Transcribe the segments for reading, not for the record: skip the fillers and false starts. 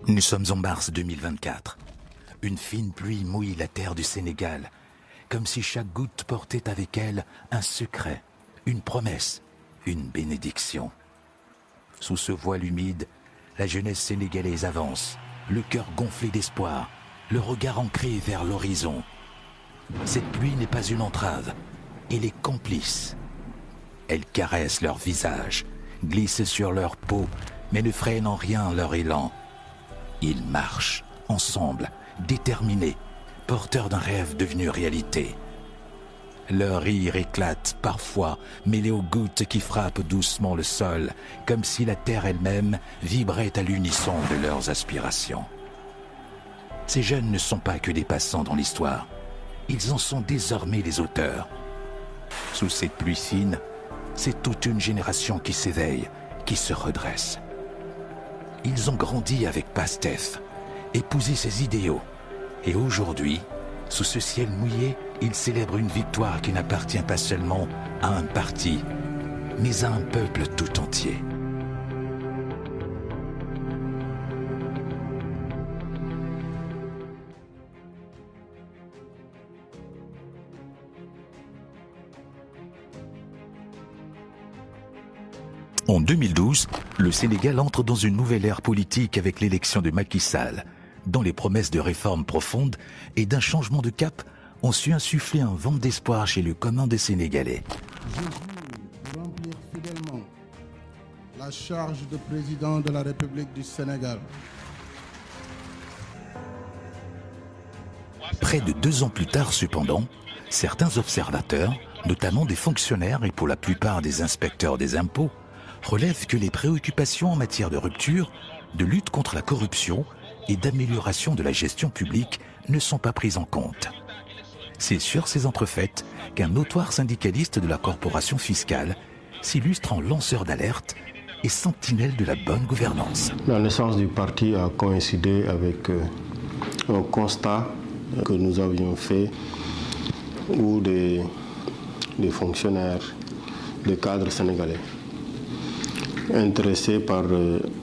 Nous sommes en mars 2024. Une fine pluie mouille la terre du Sénégal, comme si chaque goutte portait avec elle un secret, une promesse, une bénédiction. Sous ce voile humide, la jeunesse sénégalaise avance, le cœur gonflé d'espoir, le regard ancré vers l'horizon. Cette pluie n'est pas une entrave, elle est complice. Elle caresse leur visage, glisse sur leur peau, mais ne freine en rien leur élan. Ils marchent, ensemble, déterminés, porteurs d'un rêve devenu réalité. Leur rire éclate parfois, mêlé aux gouttes qui frappent doucement le sol, comme si la terre elle-même vibrait à l'unisson de leurs aspirations. Ces jeunes ne sont pas que des passants dans l'histoire, ils en sont désormais les auteurs. Sous cette pluie fine, c'est toute une génération qui s'éveille, qui se redresse. Ils ont grandi avec Pastef, épousé ses idéaux, et aujourd'hui, sous ce ciel mouillé, ils célèbrent une victoire qui n'appartient pas seulement à un parti, mais à un peuple tout entier. En 2012, le Sénégal entre dans une nouvelle ère politique avec l'élection de Macky Sall, dont les promesses de réformes profondes et d'un changement de cap ont su insuffler un vent d'espoir chez le commun des Sénégalais. Je jure de remplir fidèlement la charge de président de la République du Sénégal. Près de 2 ans plus tard, cependant, certains observateurs, notamment des fonctionnaires et pour la plupart des inspecteurs des impôts, relèvent que les préoccupations en matière de rupture, de lutte contre la corruption et d'amélioration de la gestion publique ne sont pas prises en compte. C'est sur ces entrefaites qu'un notoire syndicaliste de la corporation fiscale s'illustre en lanceur d'alerte et sentinelle de la bonne gouvernance. La naissance du parti a coïncidé avec un constat que nous avions fait où des fonctionnaires, des cadres sénégalais intéressés par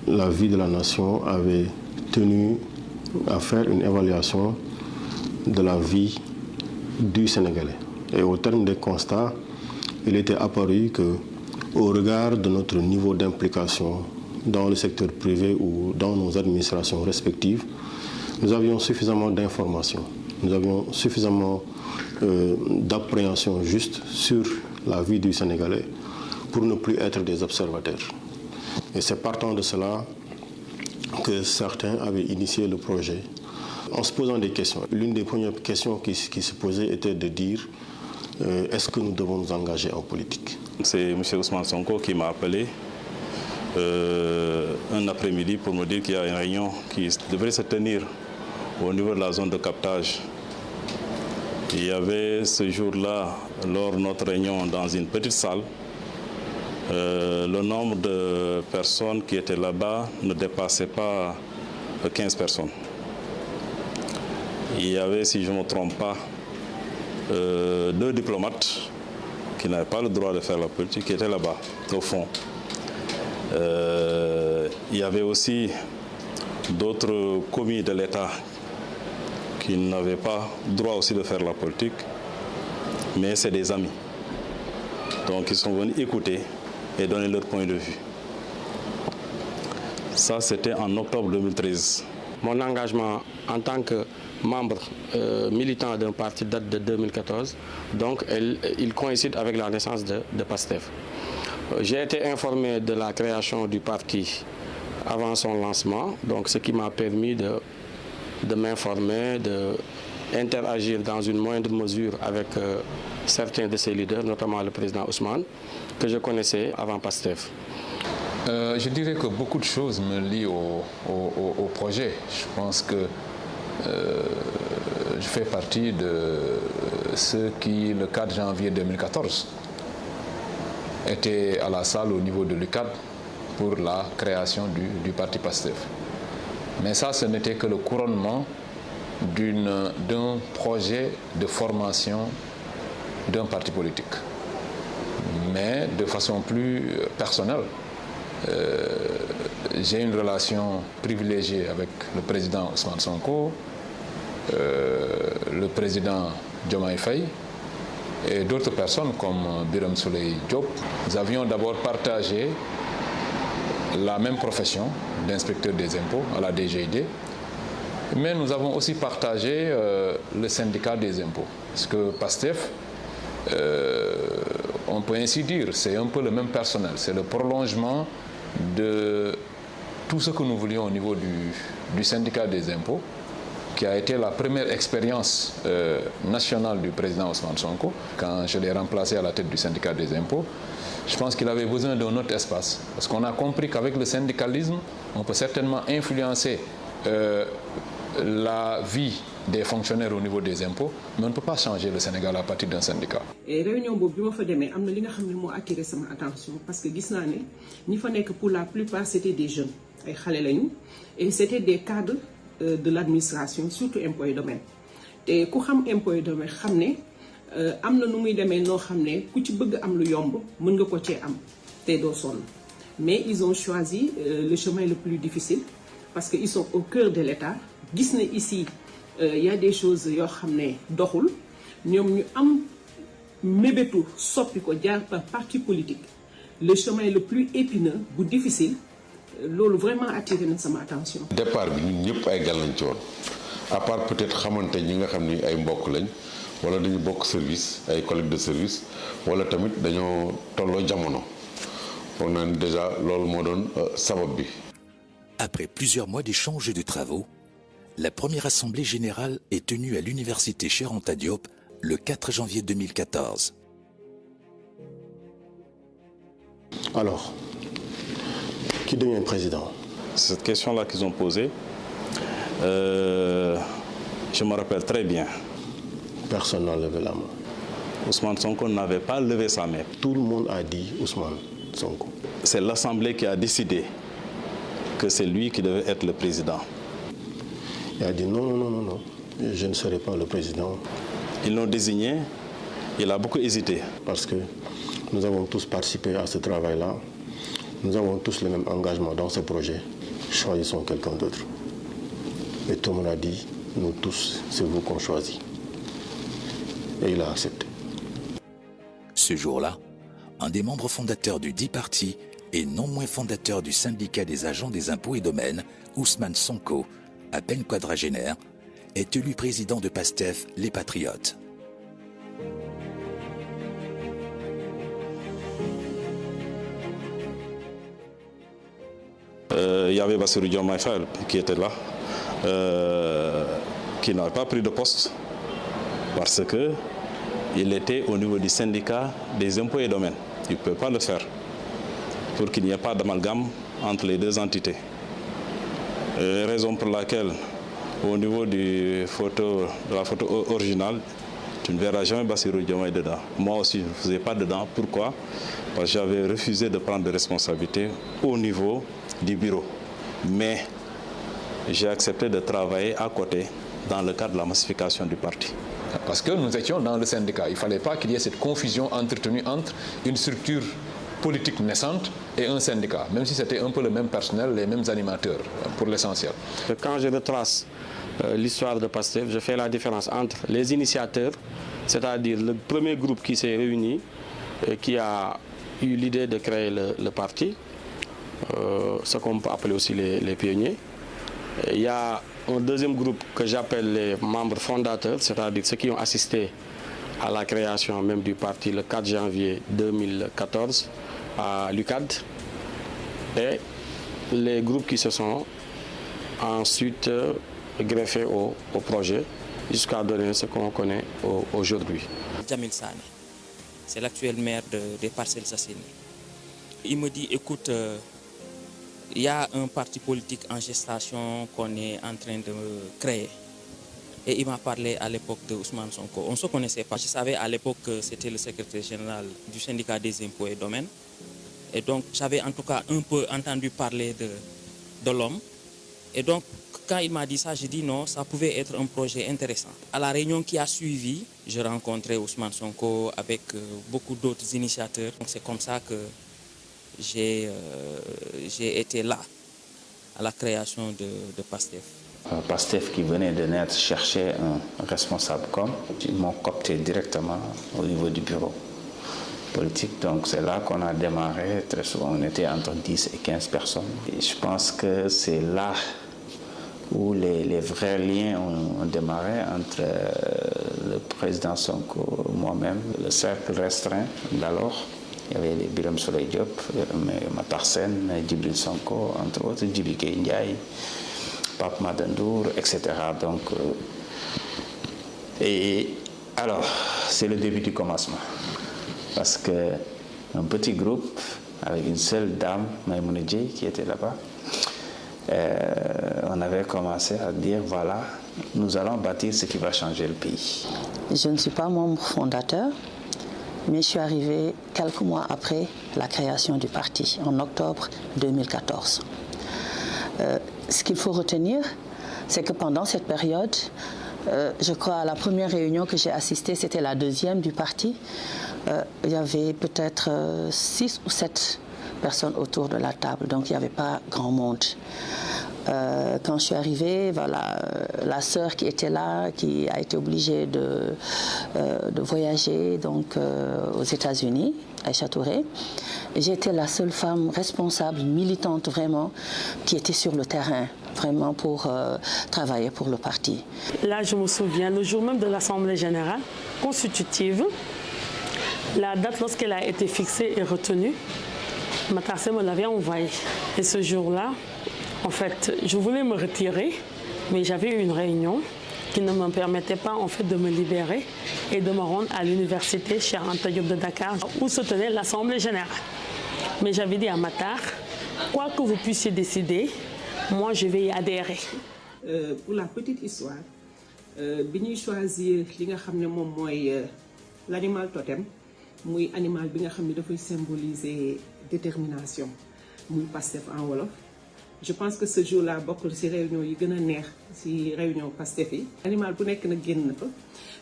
la vie de la nation avaient tenu à faire une évaluation de la vie du Sénégalais. Et au terme des constats, il était apparu que, au regard de notre niveau d'implication dans le secteur privé ou dans nos administrations respectives, nous avions suffisamment d'informations, nous avions suffisamment d'appréhension juste sur la vie du Sénégalais pour ne plus être des observateurs. Et c'est partant de cela que certains avaient initié le projet en se posant des questions. L'une des premières questions qui se posait était de dire est-ce que nous devons nous engager en politique? C'est M. Ousmane Sonko qui m'a appelé un après-midi pour me dire qu'il y a une réunion qui devrait se tenir au niveau de la zone de captage. Il y avait ce jour-là, lors de notre réunion dans une petite salle, le nombre de personnes qui étaient là-bas ne dépassait pas 15 personnes. Il y avait, si je ne me trompe pas, 2 diplomates qui n'avaient pas le droit de faire la politique, qui étaient là-bas, au fond. Il y avait aussi d'autres commis de l'État qui n'avaient pas droit aussi de faire la politique, mais c'est des amis. Donc ils sont venus écouter et donner leur point de vue. Ça, c'était en octobre 2013. Mon engagement en tant que membre militant d'un parti date de 2014, donc il coïncide avec la naissance de Pastef. J'ai été informé de la création du parti avant son lancement, donc ce qui m'a permis de m'informer, d'interagir dans une moindre mesure avec certains de ses leaders, notamment le président Ousmane, que je connaissais avant Pastef. Je dirais que beaucoup de choses me lient au projet. Je pense que je fais partie de ceux qui, le 4 janvier 2014, étaient à la salle au niveau de l'UCAD pour la création du parti Pastef. Mais ça, ce n'était que le couronnement d'un projet de formation d'un parti politique. Mais de façon plus personnelle, j'ai une relation privilégiée avec le président Ousmane Sonko, le président Diomaye Faye et d'autres personnes comme Birame Souleye Diop. Nous avions d'abord partagé la même profession d'inspecteur des impôts à la DGID, mais nous avons aussi partagé le syndicat des impôts. Parce que PASTEF, on peut ainsi dire, c'est un peu le même personnel, c'est le prolongement de tout ce que nous voulions au niveau du syndicat des impôts, qui a été la première expérience nationale du président Ousmane Sonko. Quand je l'ai remplacé à la tête du syndicat des impôts, je pense qu'il avait besoin d'un autre espace. Parce qu'on a compris qu'avec le syndicalisme, on peut certainement influencer la vie des fonctionnaires au niveau des impôts, mais on ne peut pas changer le Sénégal à partir d'un syndicat. Et réunion boobu bi ma fa demee am na li nga xam ne moo attiré sama attention parce que gis naa ne ñi fa nekk pour la plupart c'était des jeunes ay xale lañu et c'était des cadres de l'administration surtout impôts et domaines te ku xam impôts et domaines xam ne am na nu muy demee noo xam ne ku ci bëgg am lu yomb mën nga ko cee am te doo sonn mais ils ont choisi le chemin le plus difficile parce que ils sont au cœur de l'État gis na ici y a des choses yoo xam ne doxul ñoom ñu am mébétu soppi ko jaar par parti politique le chemin le plus épineux bu difficile loolu vraiment attiré na sama attention. départ bi ñun ñëpp ay gan lañ ci woon à part peut-être xamante ñi nga xam ni ay mbokk lañ wala dañu bokk service ay collègues de service wala tamit dañoo tolloo jamono foog naa ni déjà loolu moo doon sabab bi. Après plusieurs mois d'échanges et de travaux, la première assemblée générale est tenue à l'université Cheikh Anta Diop le 4 janvier 2014. Alors, qui devient président? Cette question-là qu'ils ont posée, je me rappelle très bien. Personne n'a levé la main. Ousmane Sonko n'avait pas levé sa main. Tout le monde a dit Ousmane Sonko. C'est l'Assemblée qui a décidé que c'est lui qui devait être le président. Il a dit non, je ne serai pas le président. Ils l'ont désigné, il a beaucoup hésité. Parce que nous avons tous participé à ce travail-là. Nous avons tous le même engagement dans ce projet. Choisissons quelqu'un d'autre. Et tout le monde a dit, nous tous, c'est vous qu'on choisit. Et il a accepté. Ce jour-là, un des membres fondateurs du dit parti et non moins fondateur du syndicat des agents des impôts et domaines, Ousmane Sonko, à peine quadragénaire, est élu président de PASTEF, les Patriotes. Il y avait Bassirou Diomaye Faye qui était là, qui n'avait pas pris de poste parce qu'il était au niveau du syndicat des impôts et domaines. Il ne peut pas le faire pour qu'il n'y ait pas d'amalgame entre les deux entités. Raison pour laquelle, au niveau de la photo originale, tu ne verras jamais Bassirou Diomaye dedans. Moi aussi, je ne faisais pas dedans. Pourquoi? Parce que j'avais refusé de prendre des responsabilités au niveau du bureau. Mais j'ai accepté de travailler à côté dans le cadre de la massification du parti. Parce que nous étions dans le syndicat. Il ne fallait pas qu'il y ait cette confusion entretenue entre une structure politique naissante et un syndicat, même si c'était un peu le même personnel, les mêmes animateurs, pour l'essentiel. Quand je retrace l'histoire de PASTEF, je fais la différence entre les initiateurs, c'est-à-dire le premier groupe qui s'est réuni et qui a eu l'idée de créer le parti, ce qu'on peut appeler aussi les pionniers. Il y a un deuxième groupe que j'appelle les membres fondateurs, c'est-à-dire ceux qui ont assisté à la création même du parti le 4 janvier 2014 à l'UCAD, et les groupes qui se sont ensuite greffés au projet jusqu'à donner ce qu'on connaît aujourd'hui. Jamil Sane, c'est l'actuel maire des Parcelles Assainies. Il me dit, écoute, il y a un parti politique en gestation qu'on est en train de créer. Et il m'a parlé à l'époque de Ousmane Sonko. On ne se connaissait pas. Je savais à l'époque que c'était le secrétaire général du syndicat des impôts et domaines. Et donc, j'avais en tout cas un peu entendu parler de l'homme. Et donc, quand il m'a dit ça, j'ai dit non, ça pouvait être un projet intéressant. À la réunion qui a suivi, je rencontrais Ousmane Sonko avec beaucoup d'autres initiateurs. Donc, c'est comme ça que j'ai été là. à la création de PASTEF. PASTEF qui venait de naître cherchait un responsable com. Ils m'ont coopté directement au niveau du bureau politique. Donc c'est là qu'on a démarré. Très souvent, on était entre 10 et 15 personnes. Et je pense que c'est là où les vrais liens ont démarré entre le président Sonko, moi-même, le cercle restreint d'alors. Il y avait les Birame Souleye Diop, Matar Sène, Djibril Sonko, entre autres, Djibi Gueye Ndiaye, Pape Madandour, etc. Donc, et alors, c'est le début du commencement. Parce qu'un petit groupe, avec une seule dame, Maïmouna Dièye, qui était là-bas, on avait commencé à dire, voilà, nous allons bâtir ce qui va changer le pays. Je ne suis pas membre fondateur, mais je suis arrivée quelques mois après la création du parti, en octobre 2014. Ce qu'il faut retenir, c'est que pendant cette période, je crois à la première réunion que j'ai assistée, c'était la deuxième du parti. Il y avait peut-être 6 ou 7 personnes autour de la table, donc il n'y avait pas grand monde. Quand je suis arrivée, voilà, la sœur qui était là, qui a été obligée de voyager donc, aux États-Unis, Aïcha Touré. J'étais la seule femme responsable, militante vraiment, qui était sur le terrain, vraiment pour travailler pour le parti. Là, je me souviens, le jour même de l'Assemblée générale constitutive, la date lorsqu'elle a été fixée et retenue, Matar Sène me l'avait envoyée. Et ce jour-là, en fait, je voulais me retirer, mais j'avais une réunion qui ne me permettait pas en fait de me libérer et de me rendre à l'université Cheikh Anta Diop de Dakar, où se tenait l'Assemblée générale. Mais j'avais dit à Matar, quoi que vous puissiez décider, moi je vais y adhérer. Pour la petite histoire, bi ñuy choisir li nga xam ne moom mooy l'animal totem, muy animal bi nga xam ne dafay symboliser détermination, muy Pastef en wolof. Je pense que ce jour-là bokkul ci réunion yi gën a neex ci réunion Pastef yi. Animal bu nekk nag génn na fa,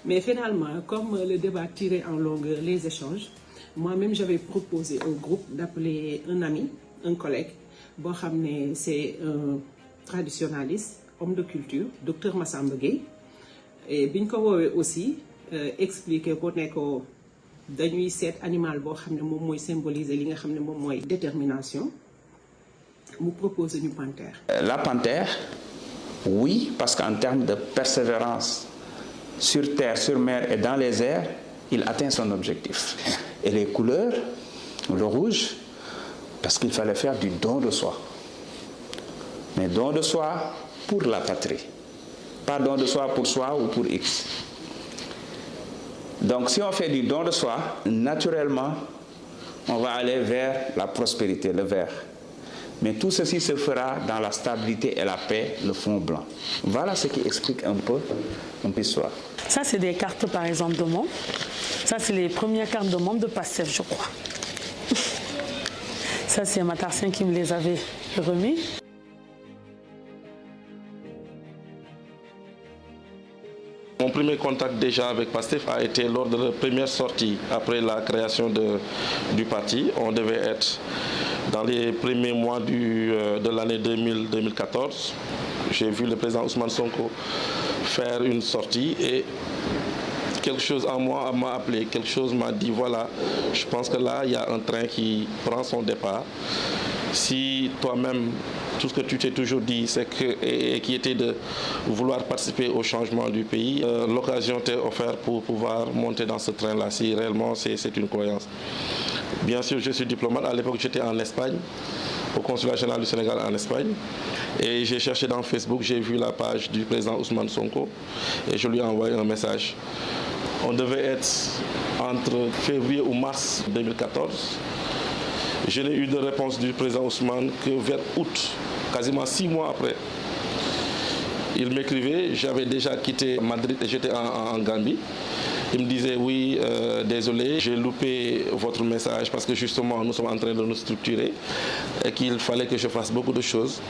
mais finalement comme le débat tirait en longueur les échanges, moi-même j'avais proposé au groupe d'appeler un ami, un collègue boo xam ne c'est un traditionnaliste, homme de culture, docteur Massamba Gueye. Et biñ ko woowee aussi expliquer ko ne ko dañuy seet animal boo xam ne moom mooy symboliser li nga xam ne moom mooy détermination. Nous proposons une panthère. La panthère, oui, parce qu'en termes de persévérance sur terre, sur mer et dans les airs, il atteint son objectif. Et les couleurs, le rouge, parce qu'il fallait faire du don de soi. Mais don de soi pour la patrie. Pas don de soi pour soi ou pour X. Donc si on fait du don de soi, naturellement, on va aller vers la prospérité, le vert. Mais tout ceci se fera dans la stabilité et la paix, le fond blanc. Voilà ce qui explique un peu l'histoire. Ça, c'est des cartes, par exemple, de membres. Ça, c'est les premières cartes de membres de PASTEF, je crois. Ça, c'est Matar Sène qui me les avait remis. Mon premier contact déjà avec PASTEF a été lors de la première sortie après la création du parti. On devait être dans les premiers mois de l'année 2014. J'ai vu le président Ousmane Sonko faire une sortie et quelque chose en moi m'a appelé, quelque chose m'a dit voilà, je pense que là il y a un train qui prend son départ. Si toi-même, tout ce que tu t'es toujours dit, c'est et qui était de vouloir participer au changement du pays, l'occasion t'est offerte pour pouvoir monter dans ce train-là, si réellement c'est une croyance. Bien sûr, je suis diplomate. À l'époque, j'étais en Espagne, au consulat général du Sénégal en Espagne. Et j'ai cherché dans Facebook, j'ai vu la page du président Ousmane Sonko et je lui ai envoyé un message. On devait être entre février ou mars 2014. Je n'ai eu de réponse du président Ousmane que vers août, quasiment 6 mois après. Il m'écrivait, j'avais déjà quitté Madrid et j'étais en Gambie. Il me disait oui, désolé, j'ai loupé votre message parce que justement nous sommes en train de nous structurer et qu'il fallait que je fasse beaucoup de choses.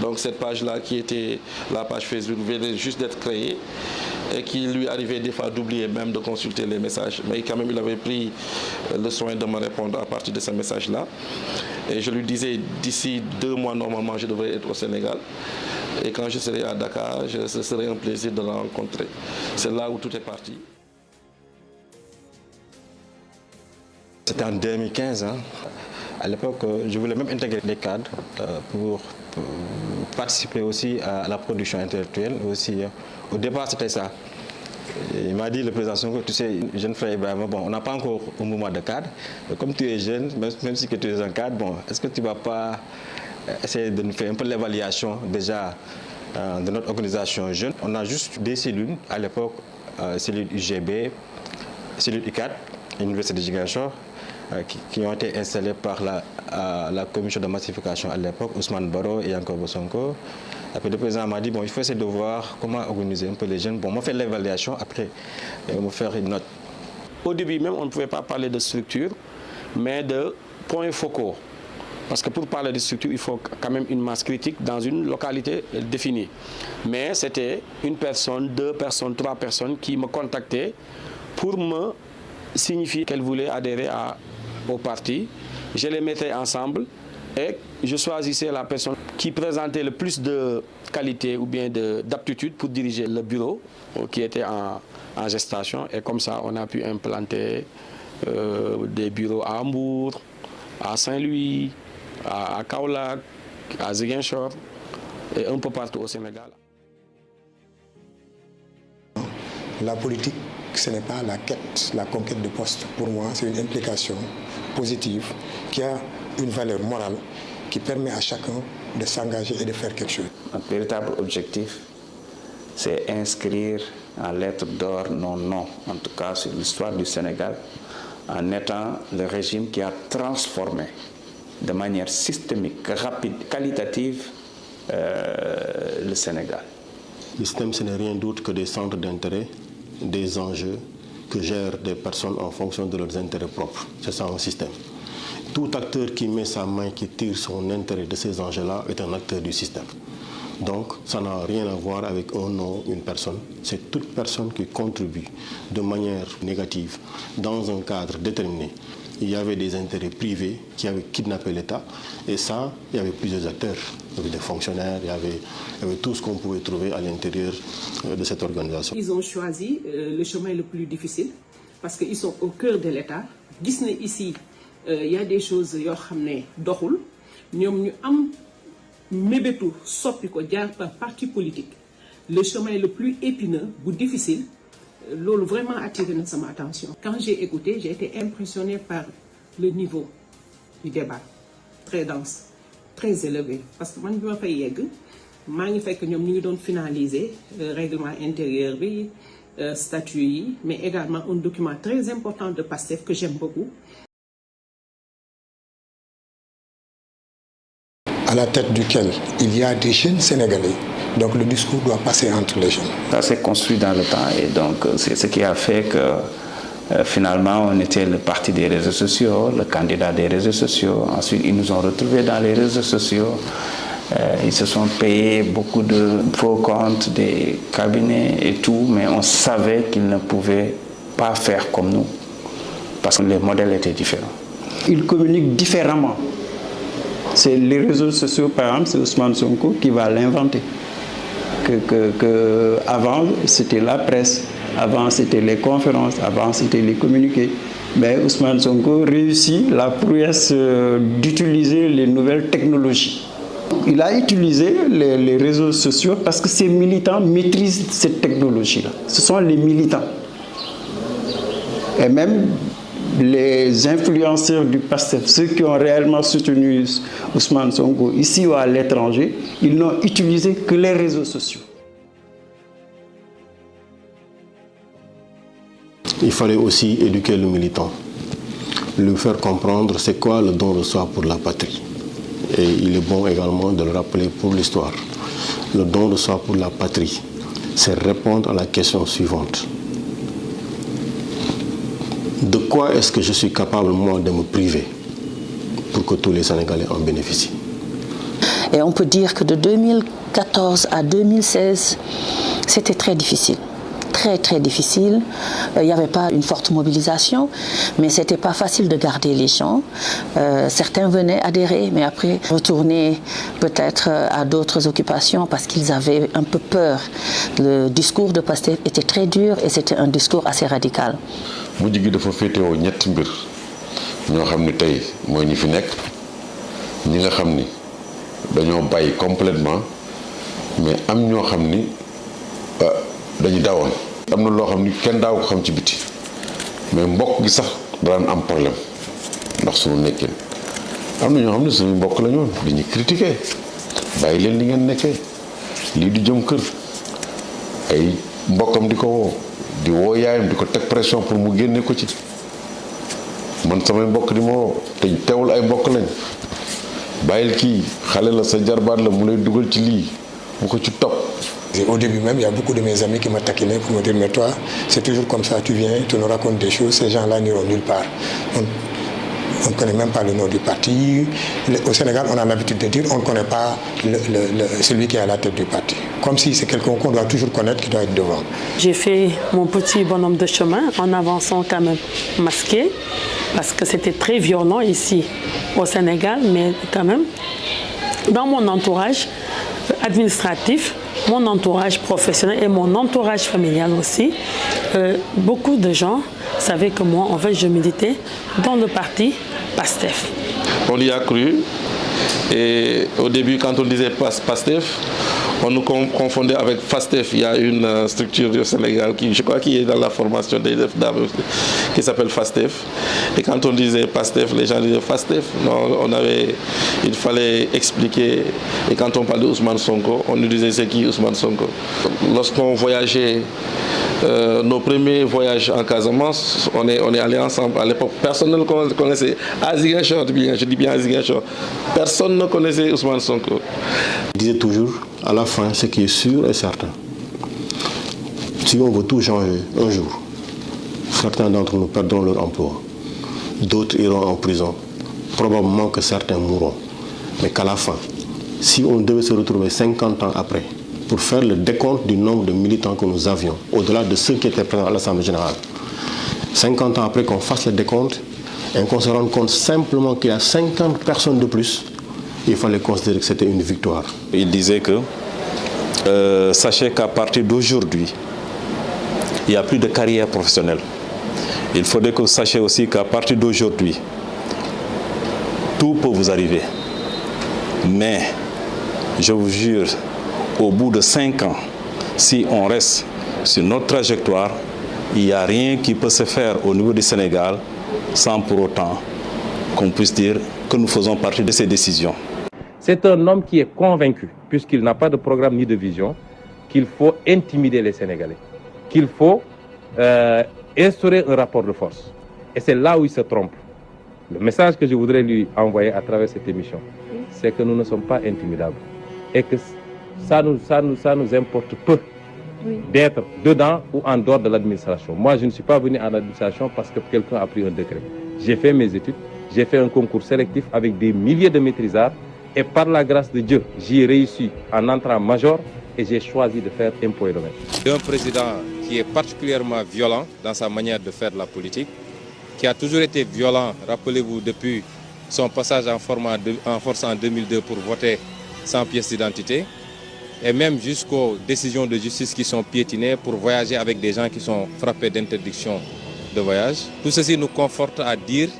Donc cette page-là qui était la page Facebook venait juste d'être créée et qu'il lui arrivait des fois d'oublier même de consulter les messages. Mais quand même, il avait pris le soin de me répondre à partir de ces messages-là. Et je lui disais, d'ici 2 mois, normalement, je devrais être au Sénégal. Et quand je serai à Dakar, ce serait un plaisir de le rencontrer. C'est là où tout est parti. C'était en 2015. Hein. À l'époque, je voulais même intégrer des cadres pour participer aussi à la production intellectuelle. Aussi, au départ, c'était ça. Il m'a dit, le président Sonko, tu sais, jeune frère Ibrahima, bon, on n'a pas encore un mouvement de cadre. Mais comme tu es jeune, même si tu es un cadre, bon, est-ce que tu ne vas pas essayer de nous faire un peu l'évaluation déjà de notre organisation jeune? On a juste des cellules à l'époque, cellule UGB, cellule I4, l'Université de Ziguinchor, qui ont été installées par la commission de massification à l'époque, Ousmane Baro et Yankoba Sonko. Après, le président m'a dit, bon, il faut essayer de voir comment organiser un peu les jeunes. Bon, on m'a fait l'évaluation, après, on va faire une note. Au début même, on ne pouvait pas parler de structure, mais de points focaux. Parce que pour parler de structure, il faut quand même une masse critique dans une localité définie. Mais c'était une personne, 2 personnes, 3 personnes qui me contactaient pour me signifier qu'elles voulaient adhérer au parti. Je les mettais ensemble et je choisissais la personne qui présentait le plus de qualité ou bien d'aptitude pour diriger le bureau qui était en gestation. Et comme ça, on a pu implanter des bureaux à Hambourg, à Saint-Louis, à Kaolack, à Ziguinchor et un peu partout au Sénégal. La politique, ce n'est pas la quête, la conquête de poste. Pour moi, c'est une implication positive qui a une valeur morale qui permet à chacun de s'engager et de faire quelque chose. Notre véritable objectif, c'est inscrire en lettres d'or nos noms, en tout cas sur l'histoire du Sénégal, en étant le régime qui a transformé de manière systémique, rapide, qualitative le Sénégal. Le système, ce n'est rien d'autre que des centres d'intérêt, des enjeux que gèrent des personnes en fonction de leurs intérêts propres. C'est ça un système. Tout acteur qui met sa main, qui tire son intérêt de ces enjeux-là est un acteur du système. Donc, ça n'a rien à voir avec un nom, une personne. C'est toute personne qui contribue de manière négative dans un cadre déterminé. Il y avait des intérêts privés qui avaient kidnappé l'État. Et ça, il y avait plusieurs acteurs. Il y avait des fonctionnaires, il y avait tout ce qu'on pouvait trouver à l'intérieur de cette organisation. Ils ont choisi le chemin le plus difficile parce qu'ils sont au cœur de l'État. Disney ici, il y a des choses qui sont doxul ñom ñu am mébétu soppi ko jaar par parti politique. Le chemin le plus épineux ou difficile, lolu vraiment attiré ma attention. Quand j'ai écouté, j'ai été impressionné par le niveau du débat, très dense, très élevé. Parce que man bima fay yegg, ma ngi fekk ñom ñu ngi doon finaliser règlement intérieur bi, statut yi, mais également un document très important de PASTEF que j'aime beaucoup. À la tête duquel il y a des jeunes Sénégalais. Donc le discours doit passer entre les jeunes. Ça s'est construit dans le temps et donc c'est ce qui a fait que finalement on était le parti des réseaux sociaux, le candidat des réseaux sociaux. Ensuite ils nous ont retrouvés dans les réseaux sociaux. Ils se sont payés beaucoup de faux comptes, des cabinets et tout, mais on savait qu'ils ne pouvaient pas faire comme nous parce que les modèles étaient différents. Ils communiquent différemment. C'est les réseaux sociaux, par exemple, c'est Ousmane Sonko qui va l'inventer. Avant, c'était la presse, avant, c'était les conférences, avant, c'était les communiqués. Mais Ousmane Sonko réussit la prouesse d'utiliser les nouvelles technologies. Il a utilisé les réseaux sociaux parce que ces militants maîtrisent cette technologie-là. Ce sont les militants. Et même les influenceurs du PASTEF, ceux qui ont réellement soutenu Ousmane Sonko ici ou à l'étranger, ils n'ont utilisé que les réseaux sociaux. Il fallait aussi éduquer le militant, lui faire comprendre c'est quoi le don de soi pour la patrie. Et il est bon également de le rappeler pour l'histoire. Le don de soi pour la patrie, c'est répondre à la question suivante. De quoi est-ce que je suis capable, moi, de me priver pour que tous les Sénégalais en bénéficient? Et on peut dire que de 2014 à 2016, c'était très difficile. très très difficile. Il n'y avait pas une forte mobilisation, mais c'était pas facile de garder les gens. Certains venaient adhérer, mais après retourner peut-être à d'autres occupations parce qu'ils avaient un peu peur. Le discours de Pastef était très dur et c'était un discours assez radical. mujj gi dafa féetewoo ñetti mbir ñoo xam ni tey mooy ñi fi nekk ñi nga xam ni dañoo bàyyi complètement mais am ñoo xam ni dañu dawoon. am na loo xam ni kenn daaw ko xam ci biti mais mbokk gi sax daan am problème ndax suñu nekkin am na ñoo xam ne suñu mbokk la ñu woon dañuy critiquer bàyyi leen li ngeen nekkee lii di jëm kër ay mbokkam di ko woo di woo yaayam di ko teg pression pour mu génne ko ci man samay mbokk di ma woo te teewul ay mbokk lañ bàyyil kii xale la sa jarbaat la mu lay dugal ci lii bu ko ci topp. Au début même, il y a beaucoup de mes amis qui m'ont taquiné pour me dire mais toi, c'est toujours comme ça, tu viens, tu nous racontes des choses, ces gens-là n'iront nulle part. On ne connaît même pas le nom du parti. Au Sénégal, on a l'habitude de dire on ne connaît pas celui qui est à la tête du parti. Comme si c'est quelqu'un qu'on doit toujours connaître qui doit être devant. J'ai fait mon petit bonhomme de chemin en avançant quand même masqué, parce que c'était très violent ici au Sénégal, mais quand même, dans mon entourage administratif, mon entourage professionnel et mon entourage familial aussi, beaucoup de gens savaient que moi, en fait, je militais dans le parti PASTEF. On y a cru. Et au début, quand on disait PASTEF, on nous confondait avec FASTEF. Il y a une structure du Sénégal qui, je crois, qui est dans la formation des dames, qui s'appelle FASTEF. Et quand on disait PASTEF, les gens disaient FASTEF. Non, il fallait expliquer. Et quand on parlait d'Ousmane Sonko, on nous disait c'est qui Ousmane Sonko. Lorsqu'on voyageait, nos premiers voyages en Casamance, on est allés ensemble. À l'époque, personne ne le connaissait. Je dis bien Ziguinchor. Personne ne connaissait Ousmane Sonko. Je disais toujours, à la fin, ce qui est sûr et certain, si on veut tout changer un jour, certains d'entre nous perdront leur emploi, d'autres iront en prison, probablement que certains mourront. Mais qu'à la fin, si on devait se retrouver 50 ans après pour faire le décompte du nombre de militants que nous avions, au-delà de ceux qui étaient présents à l'Assemblée générale, 50 ans après qu'on fasse le décompte et qu'on se rende compte simplement qu'il y a 50 personnes de plus, il fallait considérer que c'était une victoire. Il disait que, sachez qu'à partir d'aujourd'hui, il n'y a plus de carrière professionnelle. Il faudrait que vous sachiez aussi qu'à partir d'aujourd'hui, tout peut vous arriver. Mais, je vous jure, au bout de 5 ans, si on reste sur notre trajectoire, il n'y a rien qui peut se faire au niveau du Sénégal sans pour autant qu'on puisse dire que nous faisons partie de ces décisions. C'est un homme qui est convaincu, puisqu'il n'a pas de programme ni de vision, qu'il faut intimider les Sénégalais, qu'il faut instaurer un rapport de force. Et c'est là où il se trompe. Le message que je voudrais lui envoyer à travers cette émission, c'est que nous ne sommes pas intimidables et que ça nous importe peu d'être dedans ou en dehors de l'administration. Moi, je ne suis pas venu à l'administration parce que quelqu'un a pris un décret. J'ai fait mes études, j'ai fait un concours sélectif avec des milliers de maîtrisards et par la grâce de Dieu, j'y ai réussi en entrant major et j'ai choisi de faire impôts et domaines. Un président qui est particulièrement violent dans sa manière de faire de la politique, qui a toujours été violent, rappelez-vous, depuis son passage en force en 2002 pour voter sans pièce d'identité, et même jusqu'aux décisions de justice qui sont piétinées pour voyager avec des gens qui sont frappés d'interdiction de voyage. Tout ceci nous conforte à dire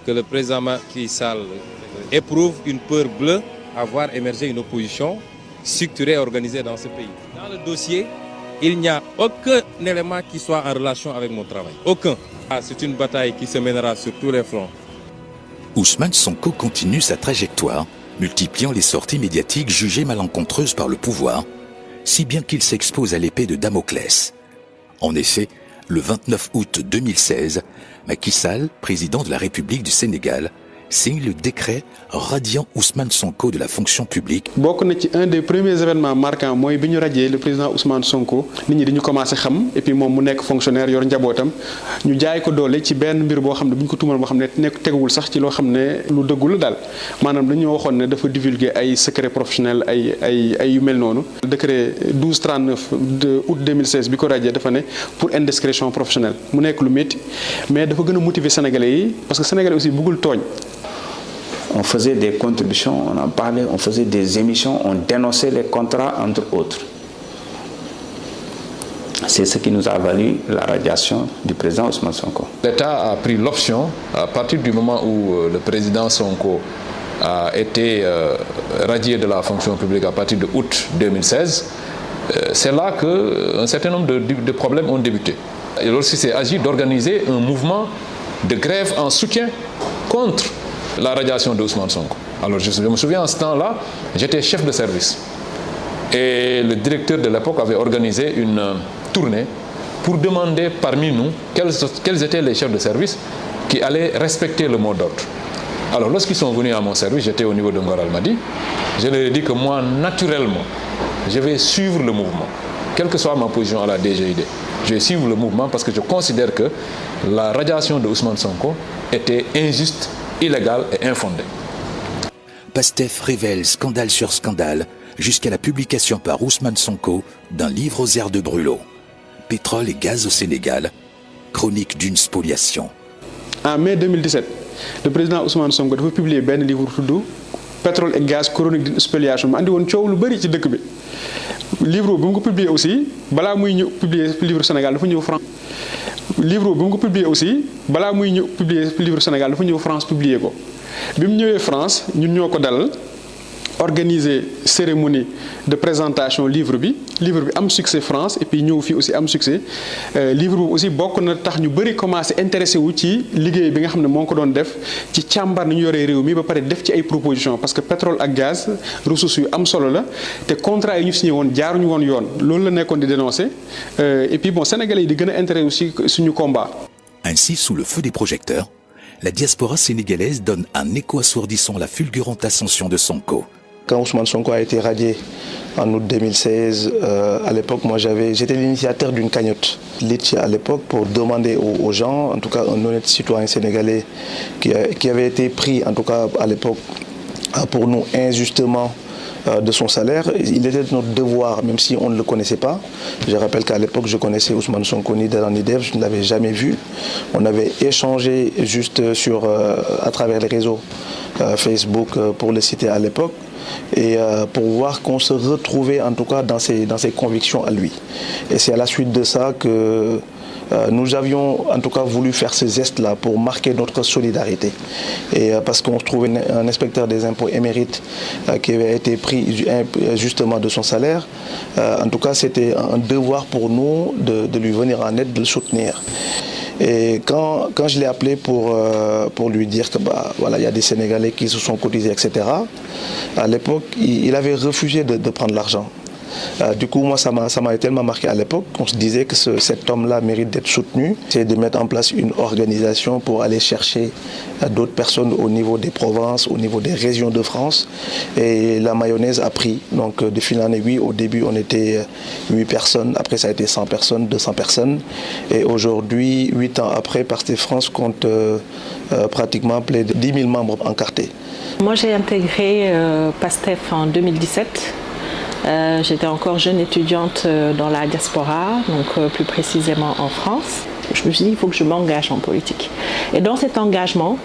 que le président Macky Sall éprouve une peur bleue à voir émerger une opposition structurée et organisée dans ce pays. Dans le dossier, il n'y a aucun élément qui soit en relation avec mon travail. Aucun. C'est une bataille qui se mènera sur tous les fronts. Ousmane Sonko continue sa trajectoire, multipliant les sorties médiatiques jugées malencontreuses par le pouvoir, si bien qu'il s'expose à l'épée de Damoclès. En effet, le 29 août 2016, Macky Sall, président de la République du Sénégal, signe le décret radiant Ousmane Sonko de la fonction publique. bokk na ci un des premiers événements marquants mooy bi ñu radié le président Ousmane Sonko nit ñi dañu commencé xam et puis moom mu nekk fonctionnaire yor njabootam ñu jaay ko doole ci benn mbir boo xam ne bu ñu ko tuumal boo xam ne nekk teguwul sax ci loo xam ne lu dëggul daal maanaam dañoo waxoon ne dafa divulguer ay secret professionnel ay yu mel noonu. décret 1239 de août 2016 bi ko radié dafa ne pour indiscrétion professionnelle mu nekk lu métti mais dafa gën a motiver sénégalais yi parce que sénégalais aussi bëggul tooñ. On faisait des contributions, on en parlait, on faisait des émissions, on dénonçait les contrats, entre autres. C'est ce qui nous a valu la radiation du président Ousmane Sonko. L'État a pris l'option, à partir du moment où le président Sonko a été radié de la fonction publique à partir de août 2016, c'est là qu'un certain nombre de problèmes ont débuté. Et lorsqu'il s'est agi d'organiser un mouvement de grève en soutien contre la radiation de Ousmane Sonko. Alors je me souviens, en ce temps-là, j'étais chef de service. Et le directeur de l'époque avait organisé une tournée pour demander parmi nous quels étaient les chefs de service qui allaient respecter le mot d'ordre. Alors lorsqu'ils sont venus à mon service, j'étais au niveau de Ngor Almadi, je leur ai dit que moi, naturellement, je vais suivre le mouvement, quelle que soit ma position à la DGID. Je vais suivre le mouvement parce que je considère que la radiation de Ousmane Sonko était injuste, illégale et infondée. Pastef révèle scandale sur scandale jusqu'à la publication par Ousmane Sonko d'un livre aux airs de Brûlot. Pétrole et gaz au Sénégal, chronique d'une spoliation. En mai 2017, le président Ousmane Sonko a publié un livre tudd Pétrole et gaz, chronique d'une spoliation. Il a dit coow lu bari ci dëkk bi. Livre bi mu ko publié aussi balaa muy ñëw publier livre Sénégal dafa ñëw France. Livre bi mu ko publié aussi balaa muy ñëw publier livre Sénégal dafa ñëw France publier ko bi mu ñëwee France ñun ñoo ko dalal organiser cérémonie de présentation livre bi am succès France et puis ñëw fii aussi am succès livre bi aussi bokk na tax ñu bëri commencé intéressé wu ci liggéey bi nga xam ne moo ko doon def ci càmbar ni ñu yoree réew mi ba pare def ci ay propositions parce que pétrole ak gaz ressources yu am solo la te contrat yi ñu signé woon jaaruñu woon yoon loolu la nekkoon di dénoncer et puis bon sénégalais yi di gën a intéressé aussi suñu combat. Ainsi, sous le feu des projecteurs, la diaspora sénégalaise donne un écho assourdissant à la fulgurante ascension de Sonko. Quand Ousmane Sonko a été radié en août 2016, à l'époque, moi j'étais l'initiateur d'une cagnotte Litchi à l'époque pour demander aux gens, en tout cas un honnête citoyen sénégalais qui avait été pris, en tout cas à l'époque, pour nous injustement de son salaire. Il était de notre devoir, même si on ne le connaissait pas. Je rappelle qu'à l'époque, je connaissais Ousmane Sonko ni d'Alan ni d'Ève, je ne l'avais jamais vu. On avait échangé juste à travers les réseaux Facebook, pour le citer à l'époque, et pour voir qu'on se retrouvait en tout cas dans ses convictions à lui. Et c'est à la suite de ça que nous avions en tout cas voulu faire ce geste-là pour marquer notre solidarité. Et parce qu'on se trouvait un inspecteur des impôts émérite qui avait été pris justement de son salaire. En tout cas, c'était un devoir pour nous de lui venir en aide, de le soutenir. Et quand je l'ai appelé pour lui dire que voilà, il y a des Sénégalais qui se sont cotisés, etc., à l'époque, il avait refusé de prendre l'argent. Du coup, moi, ça m'a tellement marqué à l'époque qu'on se disait que cet homme-là mérite d'être soutenu. C'est de mettre en place une organisation pour aller chercher d'autres personnes au niveau des provinces, au niveau des régions de France. Et la mayonnaise a pris. Donc, de fil en aiguille, au début, on était 8 personnes. Après, ça a été 100 personnes, 200 personnes. Et aujourd'hui, 8 ans après, Pastef France compte pratiquement plus de 10 000 membres encartés. Moi, j'ai intégré Pastef en 2017. J'étais encore jeune étudiante dans la diaspora, donc plus précisément en France. Je me suis dit, il faut que je m'engage en politique. Et dans cet engagement,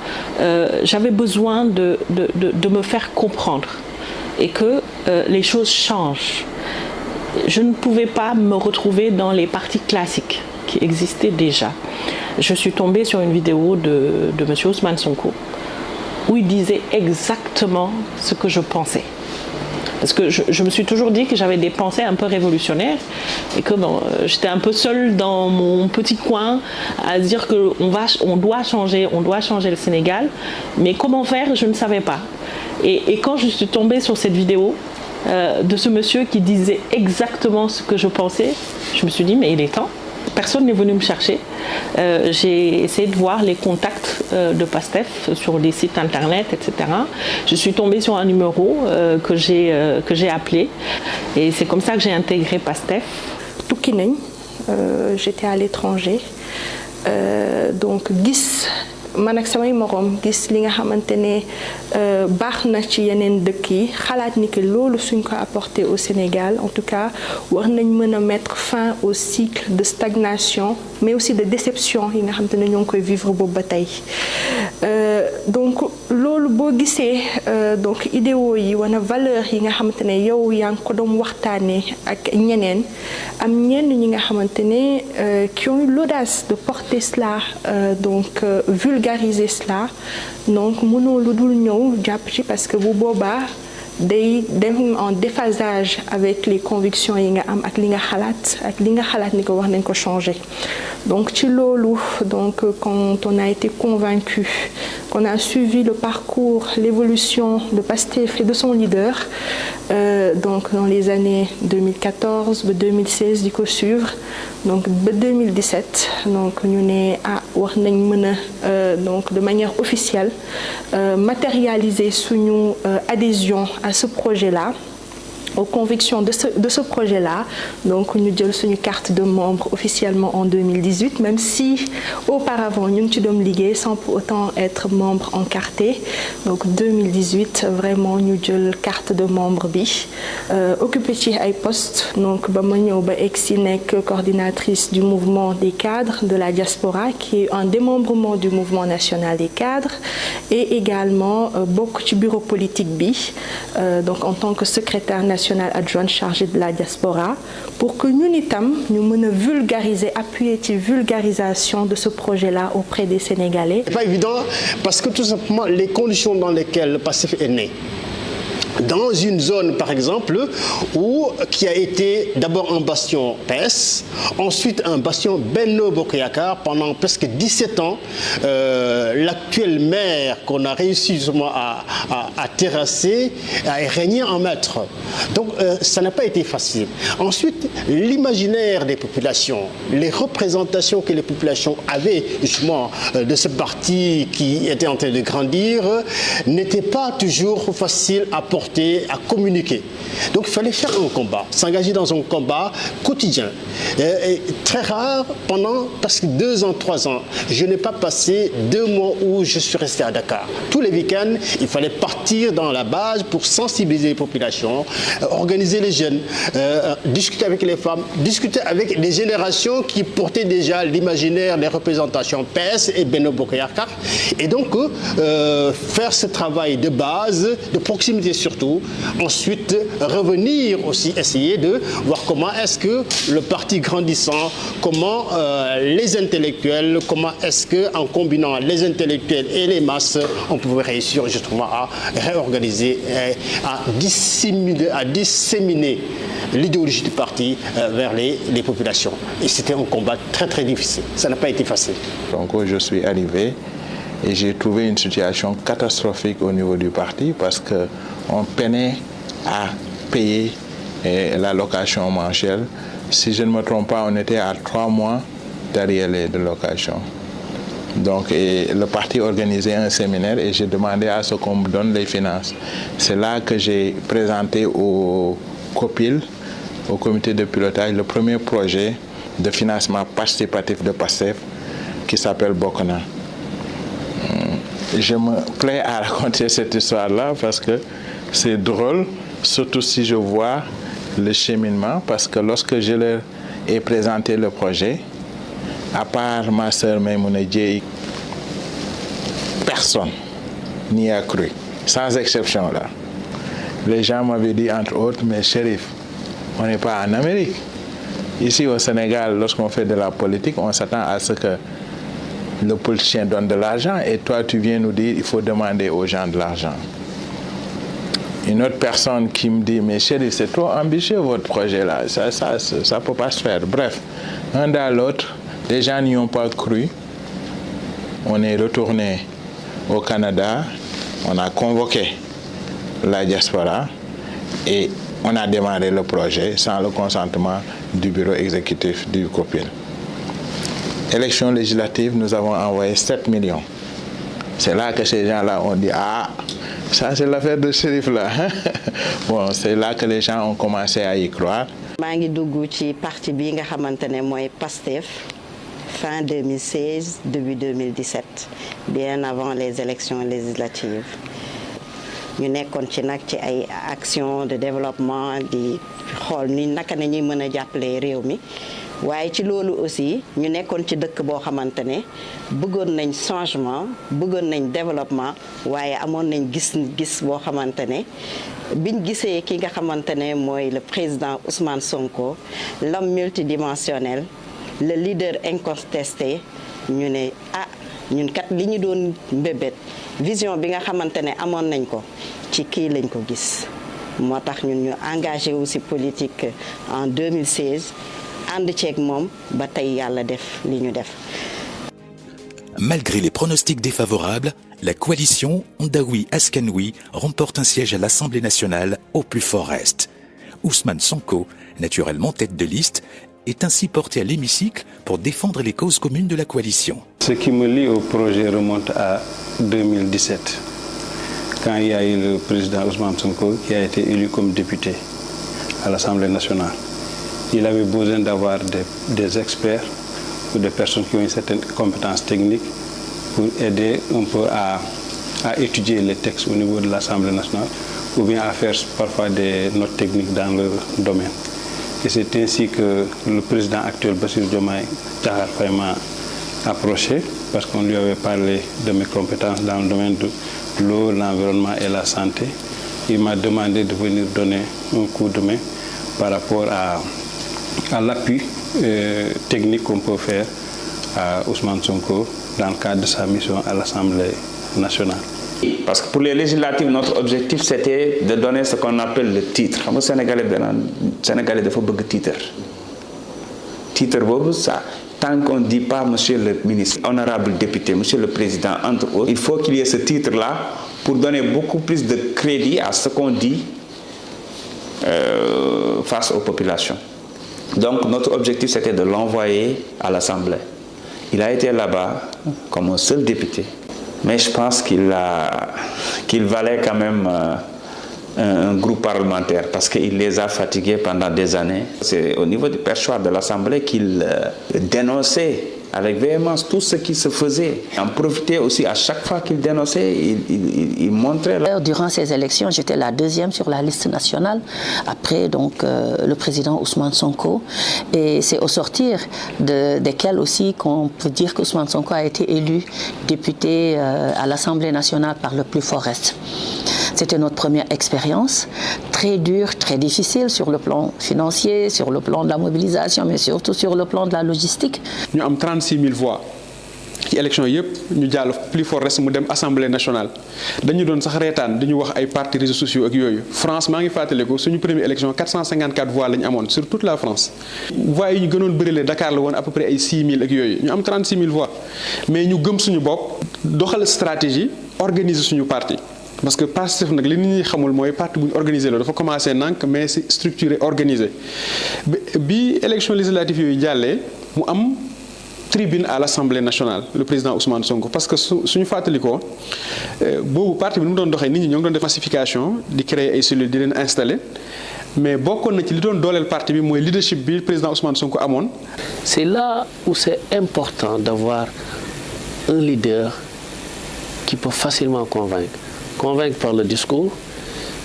j'avais besoin de me faire comprendre et que les choses changent. Je ne pouvais pas me retrouver dans les partis classiques qui existaient déjà. Je suis tombée sur une vidéo de M. Ousmane Sonko où il disait exactement ce que je pensais. Parce que je me suis toujours dit que j'avais des pensées un peu révolutionnaires et que bon, j'étais un peu seule dans mon petit coin à dire qu'on doit changer le Sénégal, mais comment faire, je ne savais pas. Et quand je suis tombée sur cette vidéo de ce monsieur qui disait exactement ce que je pensais, je me suis dit mais il est temps. personne n'est venu me chercher. J'ai essayé de voir les contacts de PASTEF sur des sites internet, etc. Je suis tombée sur un numéro que j'ai appelé et c'est comme ça que j'ai intégré PASTEF. Tukki nañ, j'étais à l'étranger, donc gis man ak samay morom gis li nga xamante ne baax na ci yeneen dëkk yi xalaat ni que loolu suñ ko apporté au Sénégal en tout cas war nañ mën a mettre fin au cycle de stagnation mais aussi de déception yi nga xamante ne ñoo ngi koy vivre boobu ba tey donc loolu boo gisee donc idéaux yi wana valeur yi nga xamante ne yow yaa ngi ko doon waxtaanee ak ñeneen am ñenn ñi nga xamante ne qui ont eu l'audace de porter cela donc vulgariser cela donc mënoo lu dul ñëw jàpp ci parce que bu boobaa day dem en déphasage avec les convictions yi nga am ak li nga xalaat ni ko wax nañ ko changer donc ci loolu donc quand on a été convaincu qu'on a suivi le parcours l'évolution de PASTEF et de son leader donc dans les années 2014 ba 2016 di ko suivre donc ba 2017 donc ñu ne wax nañ mën a donc de manière officielle matérialiser suñu adhésion à ce projet-là, aux convictions de ce projet-là. Donc, nous avons une carte de membre officiellement en 2018, même si auparavant, nous avons ligué sans pour autant être membre encarté. Donc, 2018, vraiment, nous avons une carte de membre bi. Occupé à poste, donc, je coordinatrice du mouvement des cadres de la diaspora, qui est un démembrement du mouvement national des cadres, et également beaucoup du bureau politique bi, donc en tant que secrétaire national adjoint chargé de la diaspora pour que nous nous vulgariser, appuyer la vulgarisation de ce projet-là auprès des Sénégalais. C'est pas évident parce que tout simplement les conditions dans lesquelles le PASTEF est né. Dans une zone, par exemple, qui a été d'abord un bastion PS, ensuite un bastion Benno Bokk Yakaar pendant presque 17 ans. L'actuel maire qu'on a réussi justement à terrasser a régné en maître. Donc ça n'a pas été facile. Ensuite, l'imaginaire des populations, les représentations que les populations avaient justement de ce parti qui était en train de grandir, n'était pas toujours facile à porter, à communiquer. Donc il fallait faire un combat, s'engager dans un combat quotidien. Et très rare, pendant presque 2 ans, 3 ans, je n'ai pas passé 2 mois où je suis resté à Dakar. Tous les week-ends, il fallait partir dans la base pour sensibiliser les populations, organiser les jeunes, discuter avec les femmes, discuter avec les générations qui portaient déjà l'imaginaire des représentations PS et Benno Bokk Yakaar. Et donc, faire ce travail de base, de proximité surtout. Ensuite, revenir aussi, essayer de voir comment est-ce que le parti grandissant, comment les intellectuels, comment est-ce qu'en combinant les intellectuels et les masses, on pouvait réussir justement à réorganiser, à disséminer l'idéologie du parti vers les populations. Et c'était un combat très très difficile. Ça n'a pas été facile. Donc je suis arrivé et j'ai trouvé une situation catastrophique au niveau du parti parce qu'on peinait à payer la location mensuelle. Si je ne me trompe pas, on était à 3 mois d'arriérés de location. Donc le parti organisait un séminaire et j'ai demandé à ce qu'on me donne les finances. C'est là que j'ai présenté au COPIL, au comité de pilotage, le premier projet de financement participatif de PASTEF qui s'appelle Bokona. Je me plais à raconter cette histoire-là parce que c'est drôle, surtout si je vois le cheminement, parce que lorsque je leur ai présenté le projet, à part ma sœur Maïmouna Dieye, personne n'y a cru, sans exception là. Les gens m'avaient dit entre autres, mais Chérif, on n'est pas en Amérique. Ici au Sénégal, lorsqu'on fait de la politique, on s'attend à ce que le politicien donne de l'argent et toi tu viens nous dire il faut demander aux gens de l'argent. Une autre personne qui me dit mais chérie, c'est trop ambitieux votre projet là, ça peut pas se faire. Bref, un dans l'autre, les gens n'y ont pas cru. On est retourné au Canada, on a convoqué la diaspora et on a démarré le projet sans le consentement du bureau exécutif du COPIL. élection législative, nous avons envoyé 7 millions. C'est là que ces gens-là ont dit, ah, ça c'est l'affaire de Chérif là. Bon, c'est là que les gens ont commencé à y croire. Je suis dugg ci parti bi nga xamantene moy PASTEF fin 2016 début 2017 bien avant les élections législatives. Ñu nekkoon ci nag ci ay actions de développement di xool ni naka nañuy mën a jàppale réew mi waaye ci loolu aussi ñu nekkoon ci dëkk boo xamante ne bëggoon nañ changement bëggoon nañ développement waaye amoon nañ gis boo xamante ne biñ gisee ki nga xamante ne mooy le président Ousmane Sonko l'homme multidimensionnel le leader incontesté ñu ne ah ñun kat li ñu doon mbébét vision bi nga xamante ne amoon nañ ko ci kii lañ ko gis moo tax ñun ñu engagé aussi politique en 2016 ànd ceeg moom ba tey yàlla def li ñu def. Malgré les pronostics défavorables, la coalition Ondawi Askanoui remporte un siège à l'Assemblée nationale au plus fort est. Ousmane Sonko, naturellement tête de liste, est ainsi porté à l'hémicycle pour défendre les causes communes de la coalition. Ce qui me lie au projet remonte à 2017, quand il y a eu le président Ousmane Sonko qui a été élu comme député à l'Assemblée nationale. Il avait besoin d'avoir des experts ou des personnes qui ont une certaine compétence technique pour aider un peu à étudier les textes au niveau de l'Assemblée nationale ou bien à faire parfois des notes techniques dans leur domaine. Et c'est ainsi que le président actuel, Bassirou Diomaye Diakhar Faye, m'a approché parce qu'on lui avait parlé de mes compétences dans le domaine de l'eau, l'environnement et la santé. Il m'a demandé de venir donner un coup de main par rapport à l'appui technique qu'on peut faire à Ousmane Sonko dans le cadre de sa mission à l'Assemblée nationale. Parce que pour les législatives, notre objectif c'était de donner ce qu'on appelle le titre. Le Sénégalais dafa bëgg titre. Titre boobu ça. Tant qu'on ne dit pas monsieur le ministre, honorable député, monsieur le président, entre autres, il faut qu'il y ait ce titre-là pour donner beaucoup plus de crédit à ce qu'on dit face aux populations. Donc notre objectif c'était de l'envoyer à l'Assemblée. Il a été là-bas comme un seul député. Mais je pense qu'il valait quand même un groupe parlementaire parce qu'il les a fatigués pendant des années. C'est au niveau du perchoir de l'Assemblée qu'il dénonçait avec véhémence tout ce qui se faisait. Il en profitait aussi à chaque fois qu'il dénonçait, il montrait... Durant ces élections, j'étais la deuxième sur la liste nationale, après donc le président Ousmane Sonko. Et c'est au sortir desquels aussi qu'on peut dire qu'Ousmane Sonko a été élu député à l'Assemblée nationale par le plus fort est. C'était notre première expérience, très dure, très difficile sur le plan financier, sur le plan de la mobilisation, mais surtout sur le plan de la logistique. Nous avons 36 000 voix. Ci élection yépp ñu jall plus fort reste mu dem assemblée nationale dañu doon sax rétane dañu wax ay partis réseaux sociaux ak yoyu France ma ngi fateliko suñu première élection 454 voix lañ amone sur toute la France voix yi ñu gënon bërilé Dakar la won à peu près ay 6 000 ak yoyu ñu am 36 000 voix mais ñu gëm suñu bop doxal stratégie organiser suñu parti parce que Pastef nak li nit ñi xamul moy parti bu organisé la dafa commencer nank mais c'est structuré organisé bi élection législative yoyu jallé mu am tribune à l'Assemblée nationale le président Ousmane Sonko parce que suñu fateliko bobu parti bi nu doon doxé nit ñi ñoo doon def massification di créer ay cellules di leen installer mais bokon na ci li doon dolel parti bi moy leadership bi président Ousmane Sonko amone. C'est là où c'est important d'avoir un leader qui peut facilement convaincre. Convaincre par le discours,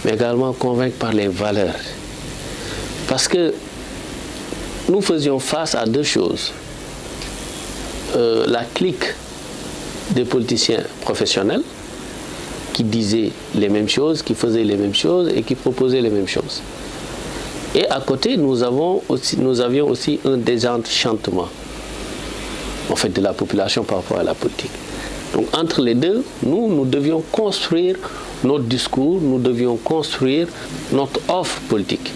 mais également convaincre par les valeurs. Parce que nous faisions face à deux choses. La clique des politiciens professionnels qui disaient les mêmes choses, qui faisaient les mêmes choses et qui proposaient les mêmes choses. Et à côté, nous avions aussi un désenchantement en fait, de la population par rapport à la politique. Donc entre les deux, nous devions construire notre discours, nous devions construire notre offre politique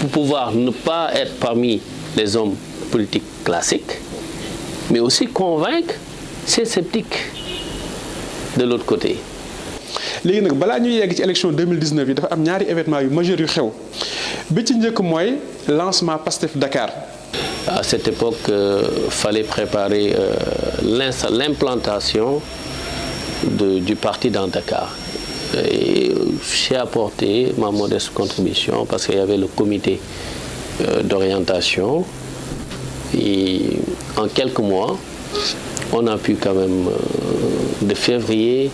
pour pouvoir ne pas être parmi les hommes politiques classiques, mais aussi convaincre ces sceptiques de l'autre côté. Léegi nag balaa ñuy yegg ci élection 2019 yi dafa am ñaari événement yu majeur yu xew bi ci njëkk mooy lancement Pastef Dakar. À cette époque, il fallait préparer l'implantation du parti dans Dakar. Et j'ai apporté ma modeste contribution parce qu'il y avait le comité d'orientation. Et en quelques mois, on a pu quand même, de février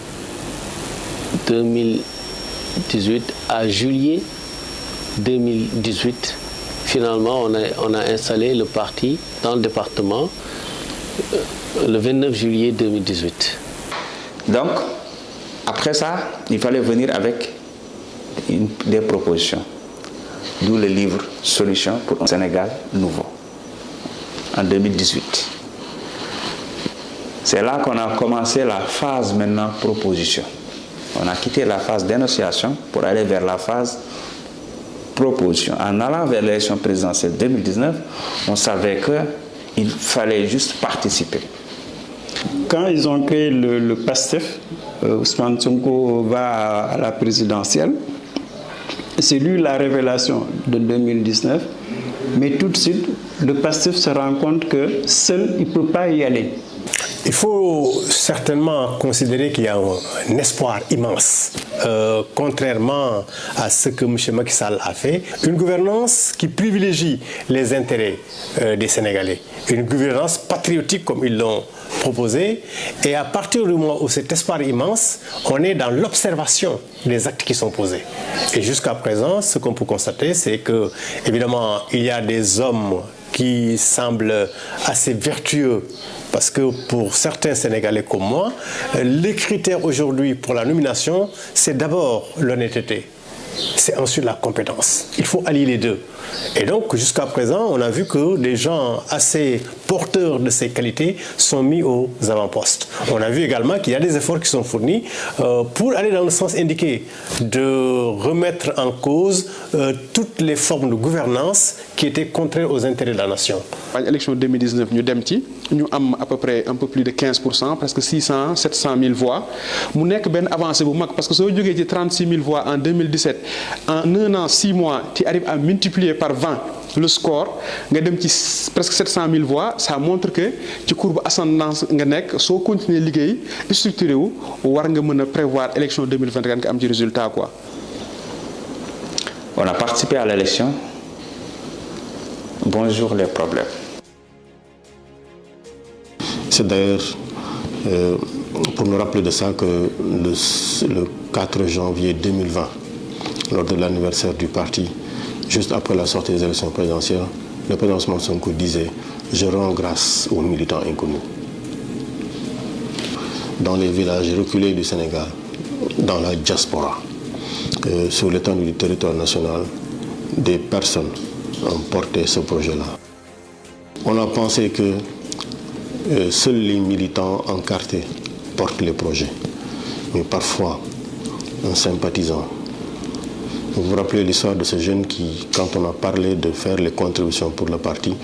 2018 à juillet 2018, finalement, on a installé le parti dans le département le 29 juillet 2018. Donc, après ça, il fallait venir avec des propositions. D'où le livre « Solutions pour un Sénégal nouveau » en 2018. C'est là qu'on a commencé la phase maintenant proposition. On a quitté la phase d'énonciation pour aller vers la phase proposition. En allant vers l'élection présidentielle 2019, on savait qu'il fallait juste participer. Quand ils ont créé le PASTEF, Ousmane Sonko va à la présidentielle. C'est lui la révélation de 2019. Mais tout de suite, le PASTEF se rend compte que seul, il ne peut pas y aller. Il faut certainement considérer qu'il y a un espoir immense, contrairement à ce que M. Macky Sall a fait. Une gouvernance qui privilégie les intérêts des Sénégalais. Une gouvernance patriotique comme ils l'ont proposé. Et à partir du moment où cet espoir est immense, on est dans l'observation des actes qui sont posés. Et jusqu'à présent, ce qu'on peut constater, c'est que, évidemment, il y a des hommes qui semblent assez vertueux. Parce que pour certains Sénégalais comme moi, les critères aujourd'hui pour la nomination, c'est d'abord l'honnêteté, c'est ensuite la compétence. Il faut allier les deux. Et donc, jusqu'à présent, on a vu que des gens assez porteurs de ces qualités sont mis aux avant-postes. On a vu également qu'il y a des efforts qui sont fournis pour aller dans le sens indiqué, de remettre en cause toutes les formes de gouvernance qui étaient contraires aux intérêts de la nation. En élection 2019, nous avons à peu près un peu plus de 15%, presque 600, 700 000 voix. Nous avons une avancée parce que si vous avez 36 000 voix en 2017, en un an, 6 mois, tu arrives à multiplier par 20 le score, presque 700 000 voix, ça montre que tu courbe ascendance, si tu continues à travailler, structuré, tu peux prévoir l'élection 2024 comme résultat. On a participé à l'élection. Bonjour les problèmes. C'est d'ailleurs pour nous rappeler de ça que le 4 janvier 2020, lors de l'anniversaire du parti, juste après la sortie des élections présidentielles, le président Ousmane Sonko disait « Je rends grâce aux militants inconnus ». Dans les villages reculés du Sénégal, dans la diaspora, sur l'étendue du territoire national, des personnes ont porté ce projet-là. On a pensé que seuls les militants encartés portent les projets. Mais parfois, un sympathisant. Vous vous rappelez l'histoire de ce jeune qui, quand on a parlé de faire les contributions pour le parti,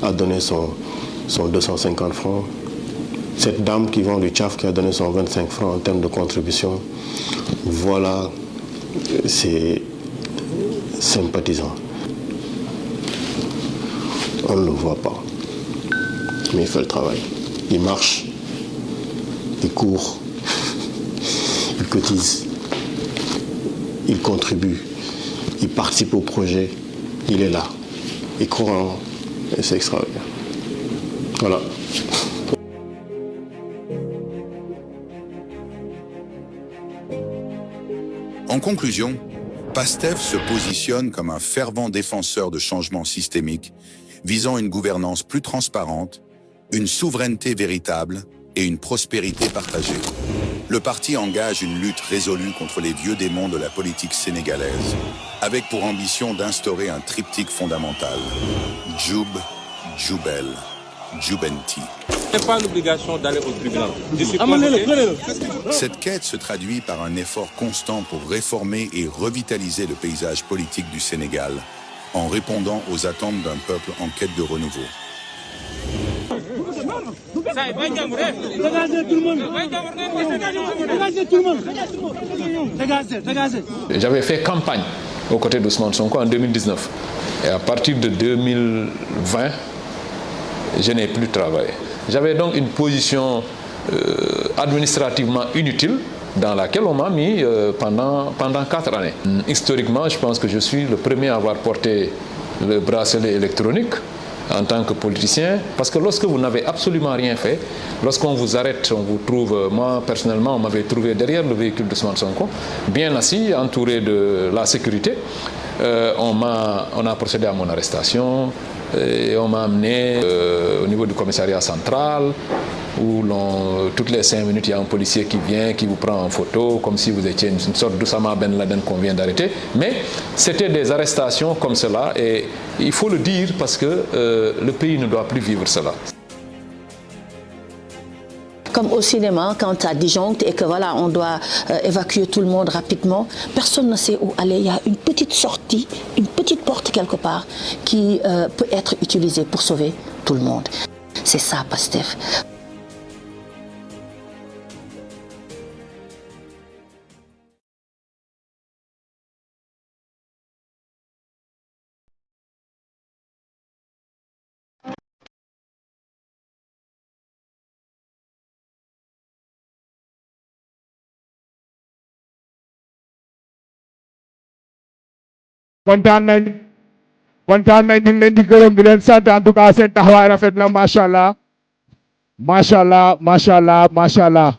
a donné son 250 francs. Cette dame qui vend du tchaf qui a donné son 25 francs en termes de contribution, voilà, c'est sympathisant. On ne le voit pas. Mais il fait le travail. Il marche, il court, il cotise, il contribue, il participe au projet, il est là, il croit, et c'est extraordinaire. Voilà. En conclusion, PASTEF se positionne comme un fervent défenseur de changements systémiques visant une gouvernance plus transparente, une souveraineté véritable et une prospérité partagée. Le parti engage une lutte résolue contre les vieux démons de la politique sénégalaise, avec pour ambition d'instaurer un triptyque fondamental. Djoub, Djoubel, Djoubenti. Ce n'est pas l'obligation d'aller au tribunal. Cette quête se traduit par un effort constant pour réformer et revitaliser le paysage politique du Sénégal, en répondant aux attentes d'un peuple en quête de renouveau. J'avais fait campagne aux côtés d'Ousmane Sonko en 2019. Et à partir de 2020, je n'ai plus travaillé. J'avais donc une position administrativement inutile dans laquelle on m'a mis pendant 4 années. Historiquement, je pense que je suis le premier à avoir porté le bracelet électronique en tant que politicien, parce que lorsque vous n'avez absolument rien fait, lorsqu'on vous arrête, on vous trouve, moi personnellement, on m'avait trouvé derrière le véhicule de Ousmane Sonko, bien assis, entouré de la sécurité. On a procédé à mon arrestation et on m'a amené au niveau du commissariat central, où toutes les 5 minutes, il y a un policier qui vient, qui vous prend en photo, comme si vous étiez une sorte d'Oussama Ben Laden qu'on vient d'arrêter. Mais c'était des arrestations comme cela, et il faut le dire parce que le pays ne doit plus vivre cela. Comme au cinéma, quand tu as disjoncte et que voilà, on doit évacuer tout le monde rapidement, personne ne sait où aller. Il y a une petite sortie, une petite porte quelque part qui peut être utilisée pour sauver tout le monde. C'est ça, Pastef. kontaan nañ ñu ngi leen di gërëm di leen sant en tout cas seen taxawaay rafet na macha allah macha allah macha allah macha allah.